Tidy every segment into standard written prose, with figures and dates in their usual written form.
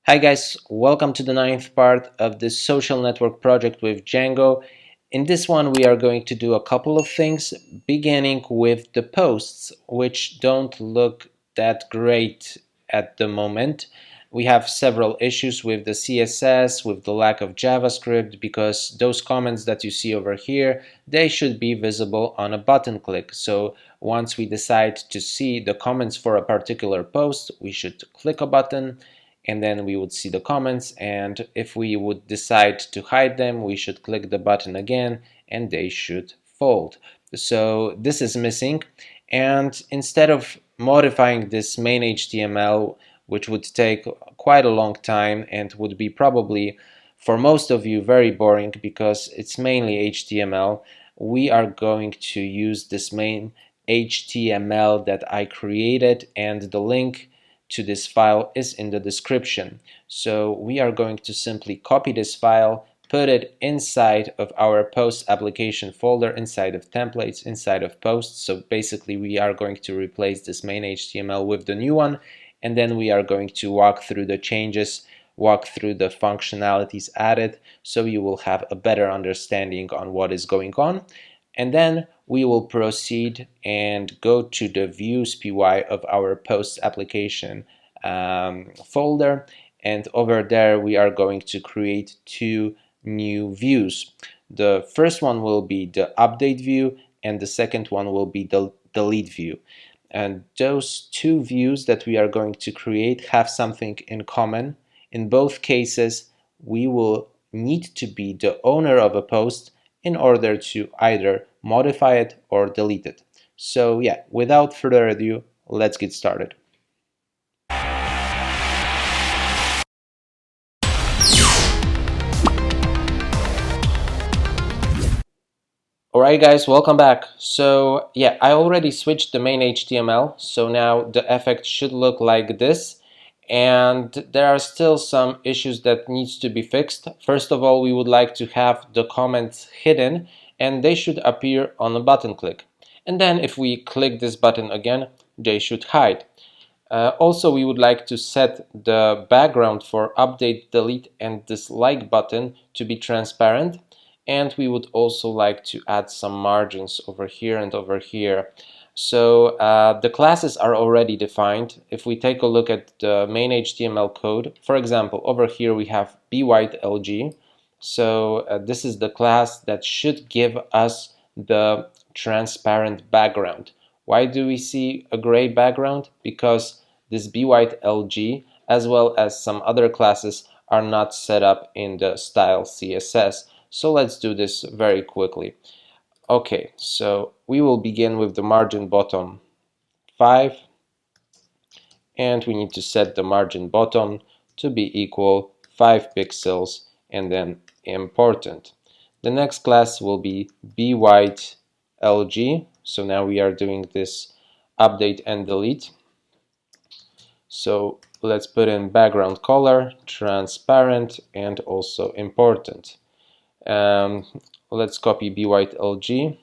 Hi guys, welcome to the ninth part of this social network project with Django. In this one we are going to do a couple of things, beginning with the posts, which don't look that great at the moment. We have several issues with the CSS, with the lack of JavaScript, because those comments that you see over here, they should be visible on a button click. So once we decide to see the comments for a particular post, we should click a button and then we would see the comments, and if we would decide to hide them, we should click the button again and they should fold. So this is missing, and instead of modifying this main HTML, which would take quite a long time and would be probably for most of you very boring because it's mainly HTML, we are going to use this main HTML that I created, and the link to this file is in the description. So we are going to simply copy this file, put it inside of our post application folder, inside of templates, inside of posts. So basically we are going to replace this main HTML with the new one, and then we are going to walk through the changes, walk through the functionalities added, so you will have a better understanding on what is going on. And then we will proceed and go to the views py of our post application folder, and over there we are going to create two new views. The first one will be the update view and the second one will be the delete view. And those two views that we are going to create have something in common. In both cases we will need to be the owner of a post in order to either modify it or delete it. So yeah, without further ado, let's get started. Alright guys, welcome back. So yeah, I already switched the main HTML, so now the effect should look like this. And there are still some issues that needs to be fixed. First of all, we would like to have the comments hidden, and they should appear on a button click. And then if we click this button again, they should hide. Also, we would like to set the background for update, delete, and this like button to be transparent. And we would also like to add some margins over here and over here. So the classes are already defined. If we take a look at the main HTML code, for example, over here we have bwhitelg. So this is the class that should give us the transparent background. Why do we see a gray background? Because this bwhitelg as well as some other classes are not set up in the style.css. So let's do this very quickly. Okay, so we will begin with the margin bottom 5, and we need to set the margin bottom to be equal 5 pixels and then important. The next class will be bwhitelg. So now we are doing this update and delete. So let's put in background color, transparent, and also important. Let's copy bwhitelg,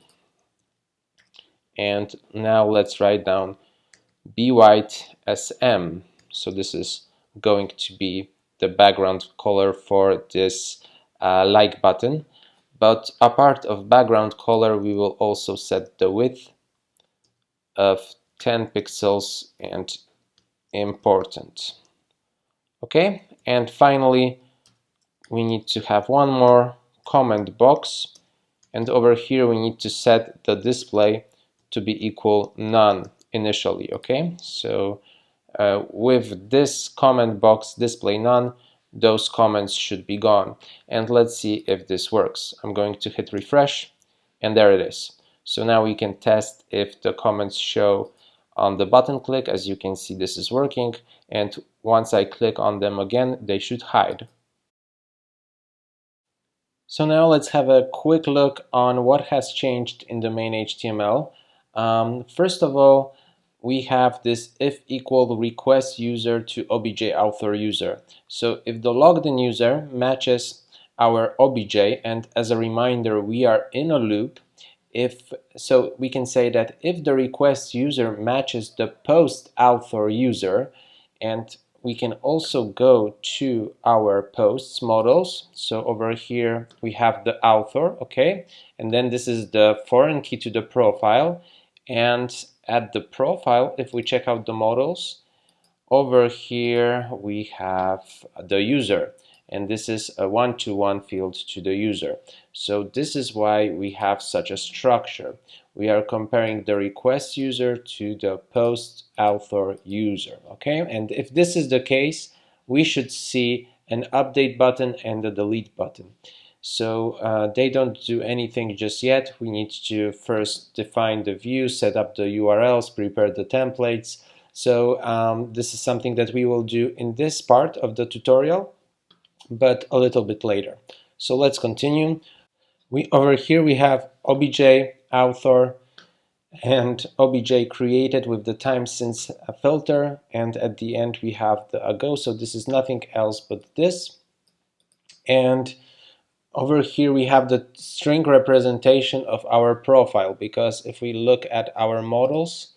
and now let's write down bwhitesm. So this is going to be the background color for this like button. But a part of background color, we will also set the width of 10 pixels and important. Okay, and finally we need to have one more comment box, and over here we need to set the display to be equal none initially. Okay, so with this comment box display none, those comments should be gone. And let's see if this works. I'm going to hit refresh, and there it is. So now we can test if the comments show on the button click. As you can see, this is working, and once I click on them again, they should hide. So now let's have a quick look on what has changed in the main HTML. First of all, we have this if equal request user to obj author user. So if the logged in user matches our obj, and as a reminder we are in a loop, so we can say that if the request user matches the post author user, and we can also go to our posts models. So over here we have the author, okay, and then this is the foreign key to the profile. And at the profile, if we check out the models, over here we have the user, and this is a one-to-one field to the user. So this is why we have such a structure. We are comparing the request user to the post author user, okay? And if this is the case, we should see an update button and a delete button. So they don't do anything just yet. We need to first define the view, set up the URLs, prepare the templates. So this is something that we will do in this part of the tutorial, but a little bit later. So let's continue. Over here we have obj author and obj created with the time since filter, and at the end we have the ago. So this is nothing else but this. And over here we have the string representation of our profile, because if we look at our models,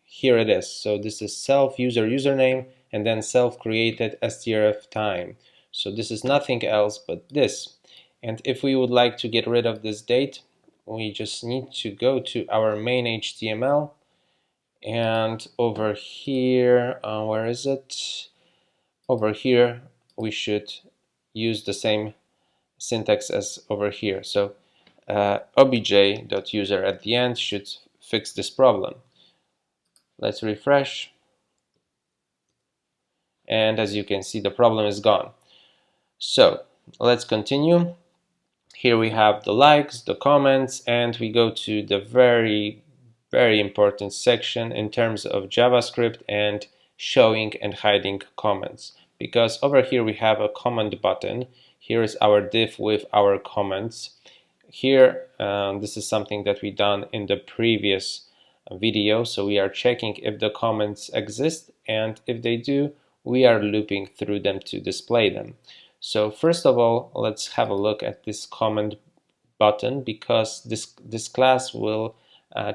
here it is. So this is self user username and then self created strf time. So this is nothing else but this. And if we would like to get rid of this date, we just need to go to our main.html, and over here, where is it? Over here we should use the same syntax as over here. So obj.user at the end should fix this problem. Let's refresh, and as you can see, the problem is gone. So let's continue. Here we have the likes, the comments, and we go to the very important section in terms of JavaScript and showing and hiding comments, because over here we have a comment button. Here is our div with our comments. Here this is something that we done in the previous video, so we are checking if the comments exist, and if they do, we are looping through them to display them. So first of all, let's have a look at this comment button, because this class will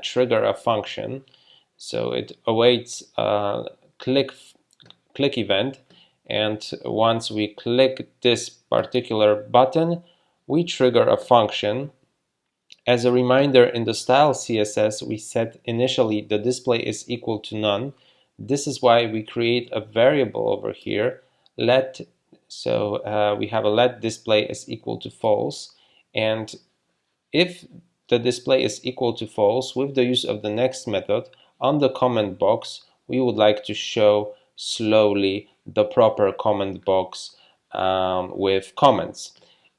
trigger a function. So it awaits a click event, and once we click this particular button, we trigger a function. As a reminder, in the style.css we set initially the display is equal to none. This is why we create a variable over here, let. So we have a let display is equal to false, and if the display is equal to false, with the use of the next method on the comment box, we would like to show slowly the proper comment box with comments.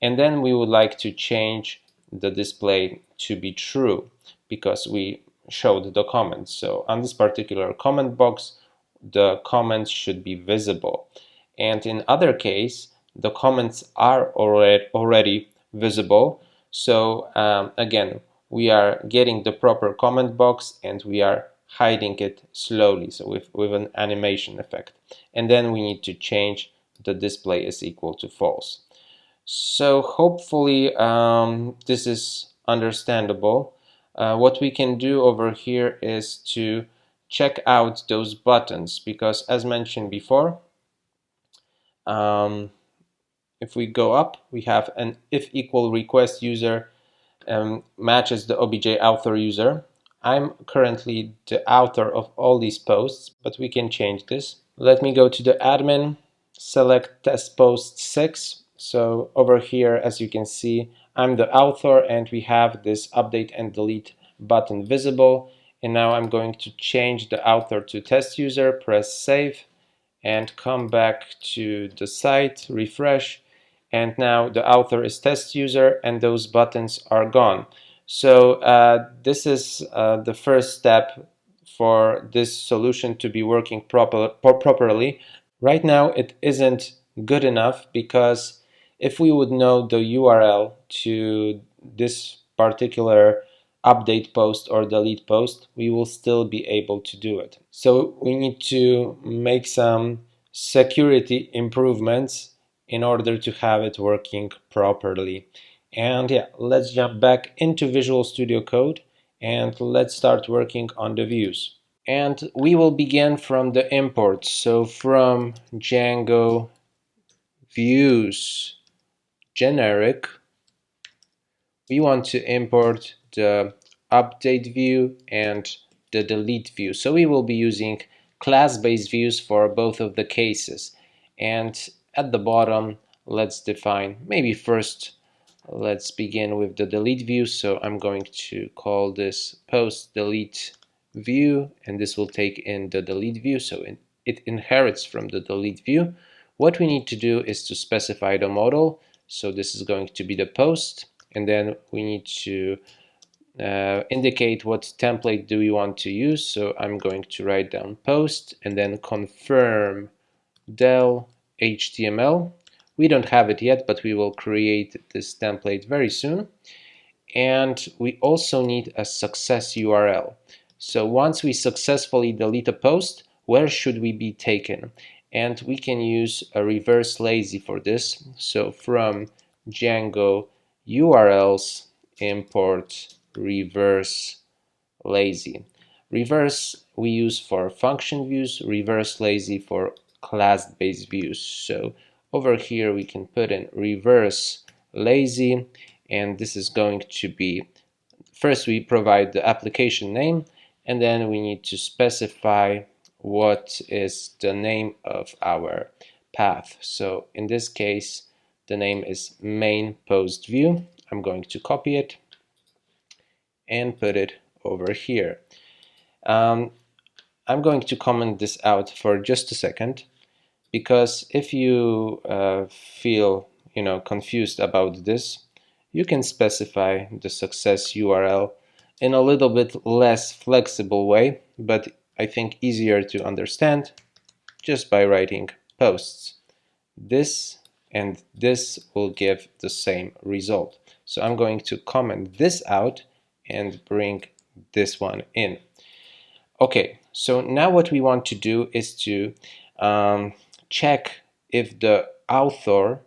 And then we would like to change the display to be true, because we showed the comments. So on this particular comment box, the comments should be visible. And in other case, the comments are already visible. So again, we are getting the proper comment box and we are hiding it slowly, so with an animation effect. And then we need to change the display is equal to false. So hopefully this is understandable. What we can do over here is to check out those buttons, because as mentioned before, if we go up, we have an if equal request user matches the obj author user. I'm currently the author of all these posts, but we can change this. Let me go to the admin, select test post 6. So over here, as you can see, I'm the author and we have this update and delete button visible. And now I'm going to change the author to test user, press save, and come back to the site, refresh, and now the author is test user and those buttons are gone. So this is the first step for this solution to be working properly. Right now it isn't good enough, because if we would know the URL to this particular update post or delete post, we will still be able to do it. So we need to make some security improvements in order to have it working properly. And yeah, let's jump back into Visual Studio Code and let's start working on the views. And we will begin from the import. So from Django views generic, we want to import the update view and the delete view. So we will be using class-based views for both of the cases. And at the bottom, let's define, maybe first, let's begin with the delete view. So I'm going to call this post delete view, and this will take in the delete view. So it inherits from the delete view. What we need to do is to specify the model. So this is going to be the post, and then we need to indicate what template do we want to use. So I'm going to write down post and then confirm del HTML. We don't have it yet, but we will create this template very soon. And we also need a success URL. So once we successfully delete a post, where should we be taken? And we can use a reverse lazy for this. So from Django URLs import reverse lazy. Reverse we use for function views, reverse lazy for class-based views. So over here we can put in reverse lazy, and this is going to be, first we provide the application name, and then we need to specify what is the name of our path. So in this case the name is main post view. I'm going to copy it and put it over here. I'm going to comment this out for just a second, because if you feel confused about this, you can specify the success URL in a little bit less flexible way, but I think easier to understand, just by writing posts. This and this will give the same result. So I'm going to comment this out and bring this one in. Okay, so now what we want to do is to check if the author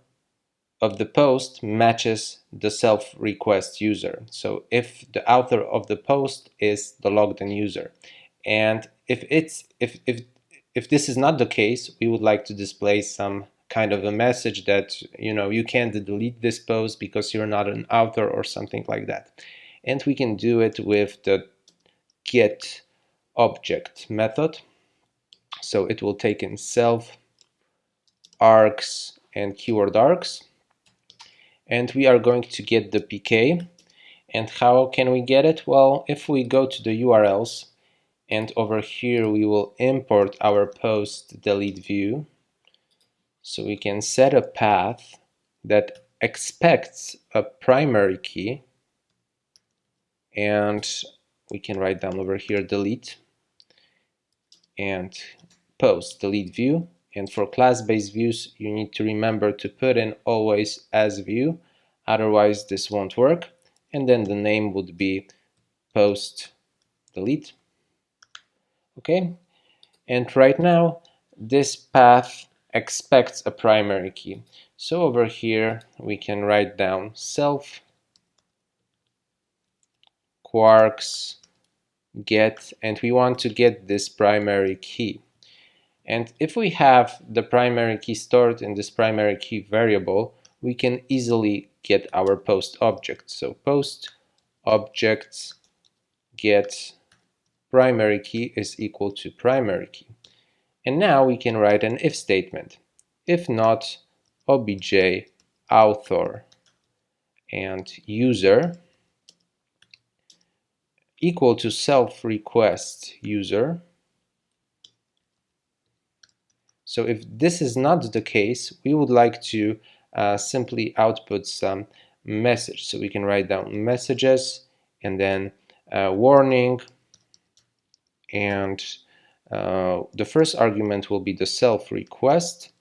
of the post matches the self request user. So if the author of the post is the logged in user, and if this is not the case, we would like to display some kind of a message that you can't delete this post because you're not an author or something like that. And we can do it with the get object method. So it will take in self args and keyword args, and we are going to get the PK. And how can we get it? Well, if we go to the URLs, and over here we will import our post delete view, so we can set a path that expects a primary key, and we can write down over here delete and post delete view. And for class-based views, you need to remember to put in always as view, otherwise this won't work. And then the name would be post delete. Okay, and right now this path expects a primary key. So over here we can write down self quarks get, and we want to get this primary key. And if we have the primary key stored in this primary key variable, we can easily get our post object. So post objects get primary key is equal to primary key. And now we can write an if statement. If not, obj author and user equal to self request user. So if this is not the case, we would like to simply output some message. So we can write down messages and then warning, and the first argument will be the self request,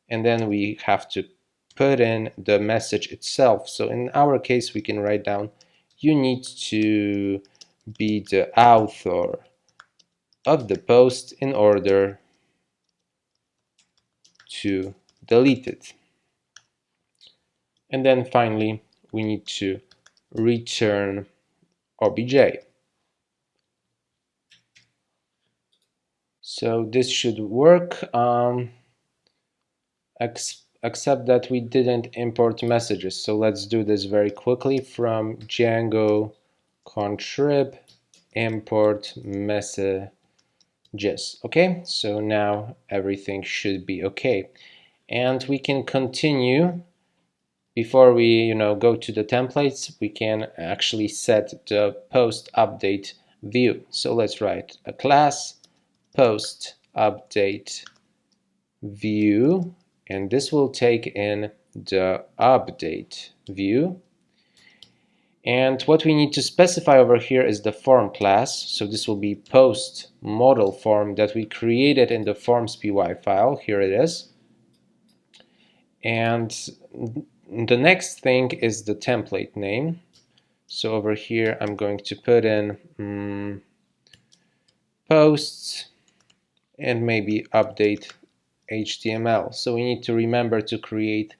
and then we have to put in the message itself. So in our case we can write down you need to be the author of the post in order to delete it. And then finally we need to return obj. So this should work, except that we didn't import messages. So let's do this very quickly. From Django contrib import messages. Okay, so now everything should be okay, and we can continue. Before we go to the templates, we can actually set the post update view. So let's write a class post update view, and this will take in the update view. And what we need to specify over here is the form class. So this will be post model form that we created in the forms.py file. Here it is. And the next thing is the template name. So over here I'm going to put in posts and maybe update HTML. So we need to remember to create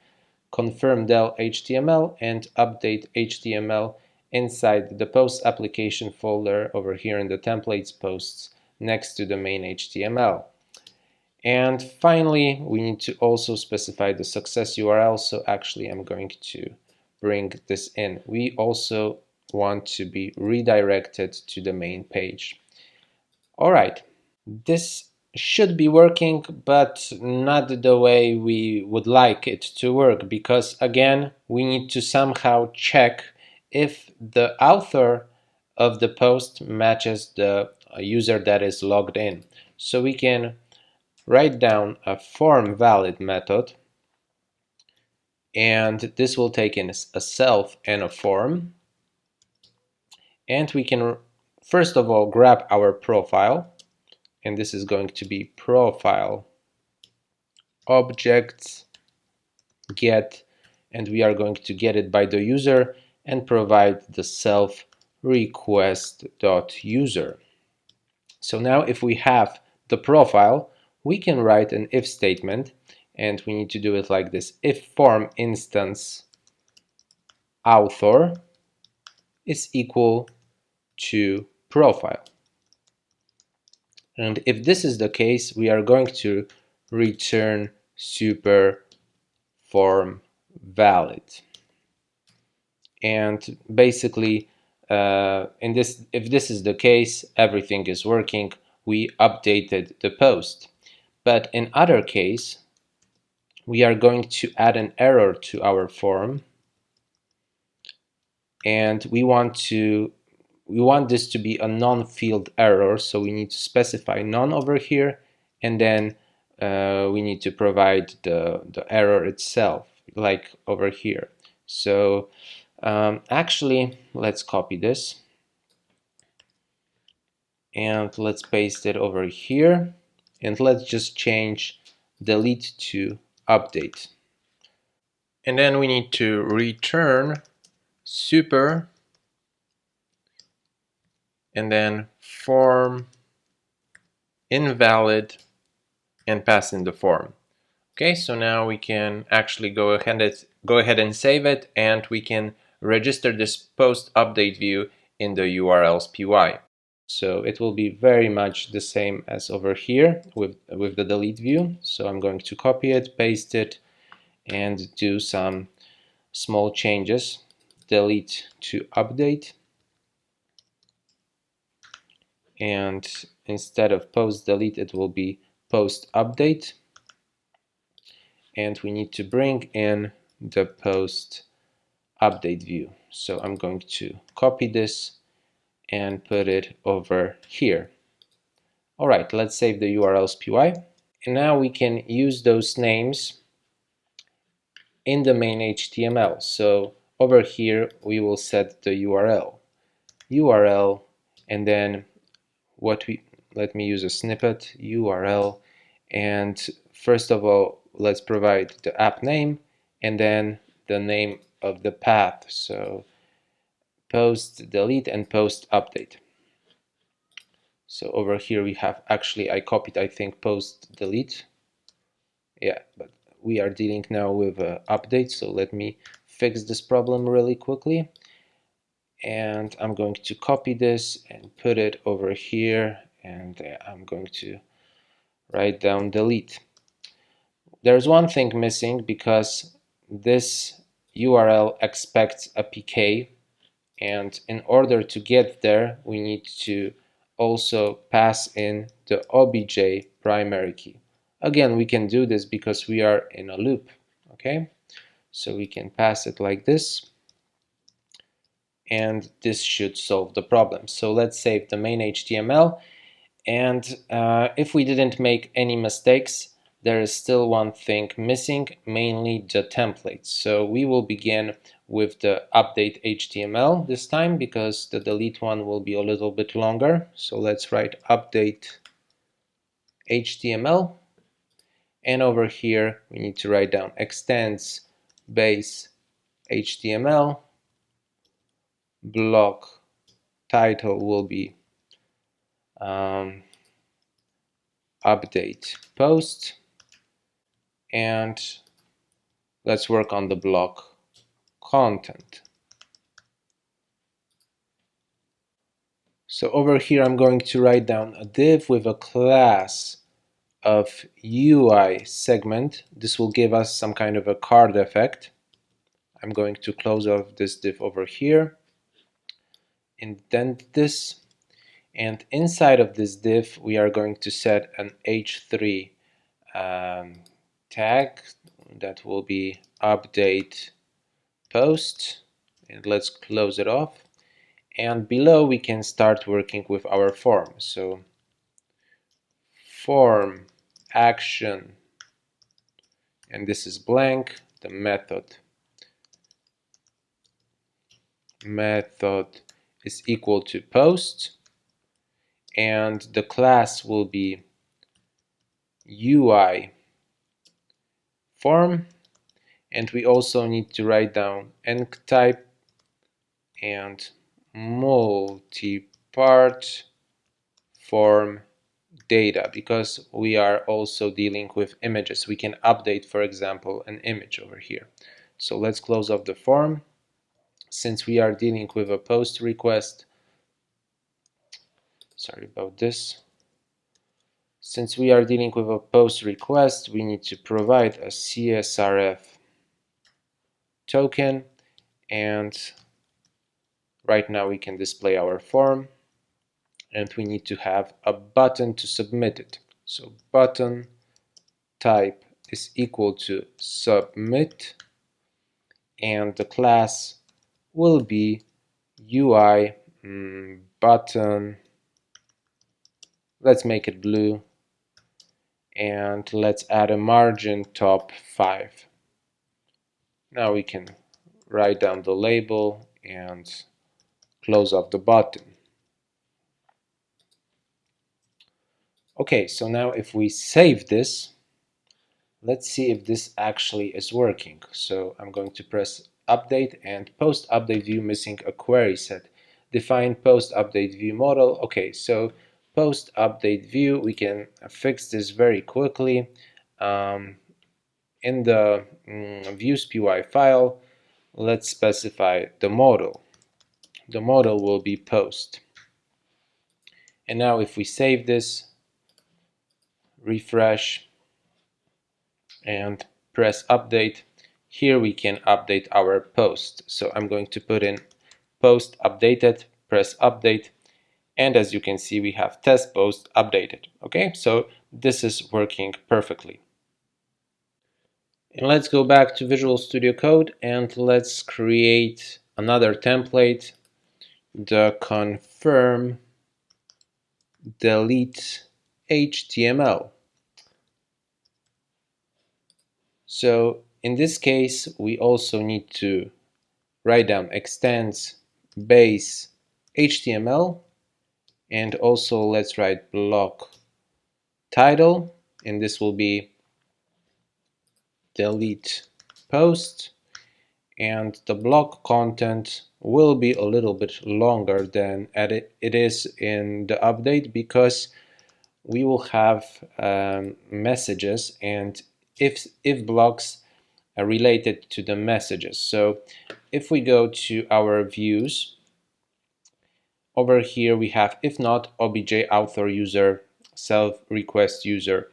confirm del HTML and update HTML inside the post application folder over here in the templates posts next to the main HTML. And finally, we need to also specify the success URL. So actually I'm going to bring this in. We also want to be redirected to the main page. All right, this should be working, but not the way we would like it to work, because again, we need to somehow check if the author of the post matches the user that is logged in. So we can write down a form valid method, and this will take in a self and a form. And we can first of all grab our profile, and this is going to be profile objects get, and we are going to get it by the user and provide the self request.user. So now if we have the profile, we can write an if statement, and we need to do it like this: if form instance author is equal to profile. And if this is the case, we are going to return super form valid. And basically, if this is the case, everything is working. We updated the post. But in other case, we are going to add an error to our form, and we want this to be a non-field error. So we need to specify none over here, and then we need to provide the error itself, like over here. So actually, let's copy this and let's paste it over here, and let's just change delete to update. And then we need to return super and then form invalid and pass in the form. Okay, so now we can actually go ahead and save it, and we can register this post update view in the URLs PY. So it will be very much the same as over here with the delete view. So I'm going to copy it, paste it, and do some small changes. Delete to update, and instead of post delete, it will be post update. And we need to bring in the post update view. So I'm going to copy this and put it over here. All right, let's save the URLs PY. And now we can use those names in the main HTML. So over here, we will set the URL, and then let me use a snippet, URL, and first of all, let's provide the app name and then the name of the path. So post delete and post update. So over here we have, actually I copied, I think, post delete. Yeah, but we are dealing now with update, so let me fix this problem really quickly. And I'm going to copy this and put it over here, and I'm going to write down delete. There's one thing missing because this URL expects a PK, and in order to get there we need to also pass in the obj primary key. Again, we can do this because we are in a loop. Okay, so we can pass it like this, and this should solve the problem. So let's save the main.html, and if we didn't make any mistakes, there is still one thing missing, mainly the templates. So we will begin with the update HTML this time because the delete one will be a little bit longer. So let's write update HTML, and over here we need to write down extends base HTML, block title will be update post, and let's work on the block content. So over here I'm going to write down a div with a class of UI segment. This will give us some kind of a card effect. I'm going to close off this div over here, indent this, and inside of this div we are going to set an h3 tag that will be update post, and let's close it off. And below we can start working with our form. So form action, and this is blank, the method is equal to post, and the class will be UI form, and we also need to write down enc type and multi-part form data, because we are also dealing with images. We can update, for example, an image over here. So let's close off the form. Since we are dealing with a post request, sorry about this. Since we are dealing with a post request, we need to provide a CSRF token, and right now we can display our form, and we need to have a button to submit it. So button type is equal to submit, and the class will be UI button. Let's make it blue, and let's add a margin top 5. Now we can write down the label and close off the button. Okay, so now if we save this, let's see if this actually is working. So I'm going to press update, and post update view missing a query set. Define post update view model. Okay, so post update view, we can fix this very quickly. In the views.py file, let's specify the model. The model will be post. And now if we save this, refresh, and press update, here we can update our post. So I'm going to put in post updated, press update, and as you can see we have test post updated. Okay, so this is working perfectly. And let's go back to Visual Studio Code and let's create another template, the confirm delete HTML. So in this case we also need to write down extends base HTML, and also let's write block title, and this will be delete post, and the block content will be a little bit longer than it is in the update, because we will have messages and if blocks are related to the messages. So if we go to our views, over here we have if not obj author user self request user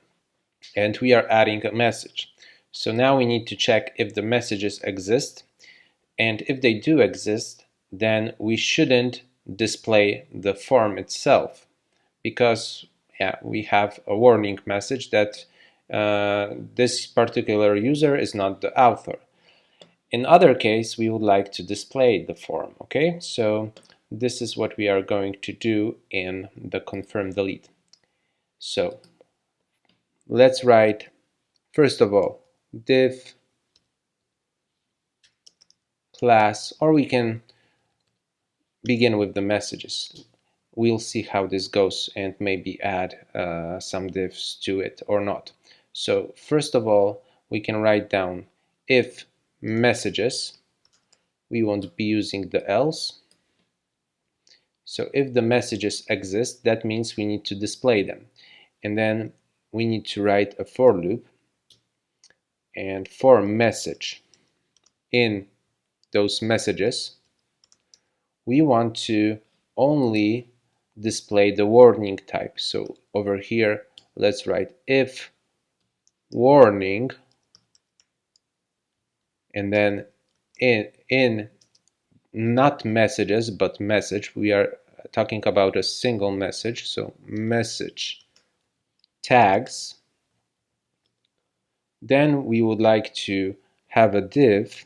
and we are adding a message. So now we need to check if the messages exist, and if they do exist, then we shouldn't display the form itself, because we have a warning message that this particular user is not the author. In other case, we would like to display the form. Okay, so this is what we are going to do in the confirm delete. So let's write, first of all, div class, or we can begin with the messages. We'll see how this goes and maybe add some divs to it or not. So first of all, we can write down if messages. We won't be using the else. So if the messages exist, that means we need to display them. And then we need to write a for loop, and for message in those messages, we want to only display the warning type. So over here, let's write if warning, and then in not messages but message, we are talking about a single message, so message tags. Then we would like to have a div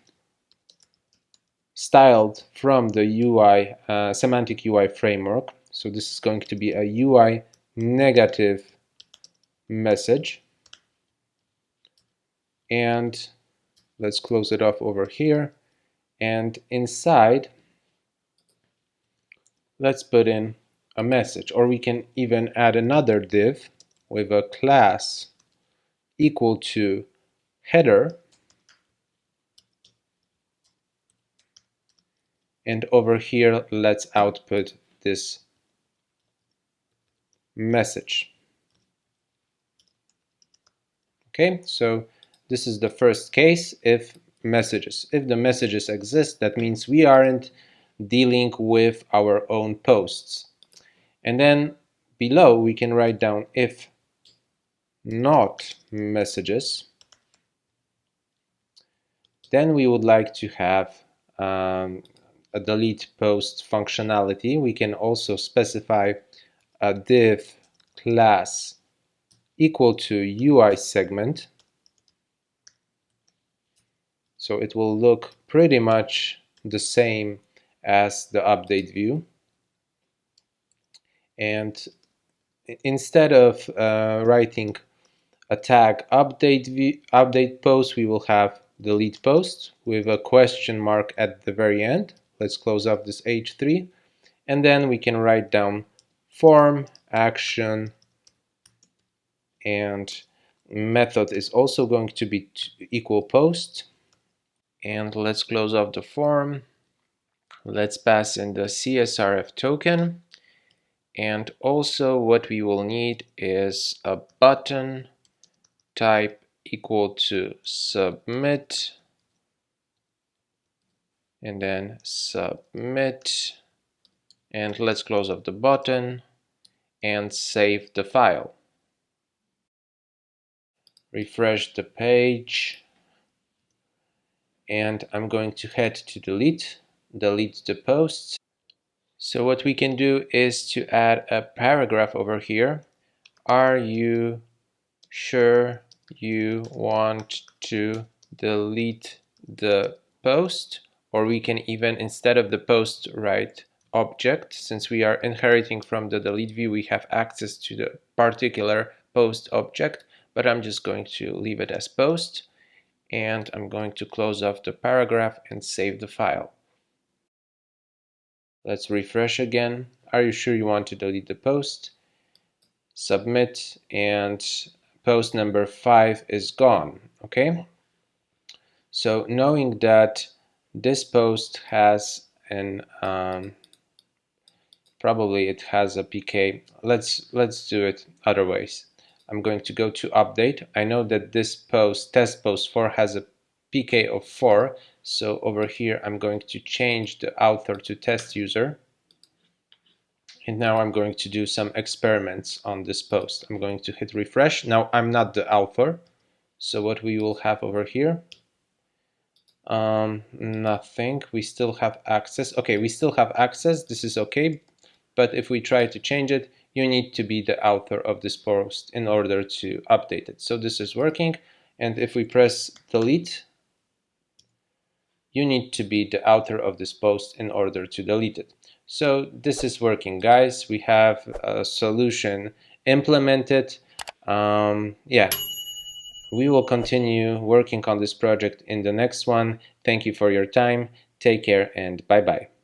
styled from the UI semantic UI framework. So this is going to be a UI negative message, and let's close it off over here, and inside let's put in a message, or we can even add another div with a class equal to header, and over here let's output this message. Okay, so this is the first case, if messages. If the messages exist, that means we aren't dealing with our own posts. And then below we can write down if not messages. Then we would like to have a delete post functionality. We can also specify a div class equal to UI segment. So it will look pretty much the same as the update view. And instead of writing a tag update post, we will have delete post with a question mark at the very end. Let's close up this H3, and then we can write down form action, and method is also going to be equal post. And let's close off the form. Let's pass in the CSRF token, and also what we will need is a button type equal to submit, and then submit, and let's close off the button and save the file. Refresh the page, and I'm going to head to delete the posts. So what we can do is to add a paragraph over here. Are you sure you want to delete the post? Or we can even, instead of the post, write object. Since we are inheriting from the delete view, we have access to the particular post object, but I'm just going to leave it as post, and I'm going to close off the paragraph and save the file. Let's refresh again. Are you sure you want to delete the post? Submit, and post number 5 is gone. Okay, so knowing that this post has an probably it has a PK, let's do it other ways. I'm going to go to update. I know that this post, test post 4, has a PK of 4, so over here I'm going to change the author to test user, And now I'm going to do some experiments on this post. I'm going to hit refresh. Now I'm not the author. So what we will have over here, nothing. We still have access. Okay, we still have access. This is okay. But if we try to change it, you need to be the author of this post in order to update it. So this is working. And if we press delete, you need to be the author of this post in order to delete it. So this is working, guys. We have a solution implemented. Yeah, we will continue working on this project in the next one. Thank you for your time. Take care and bye-bye.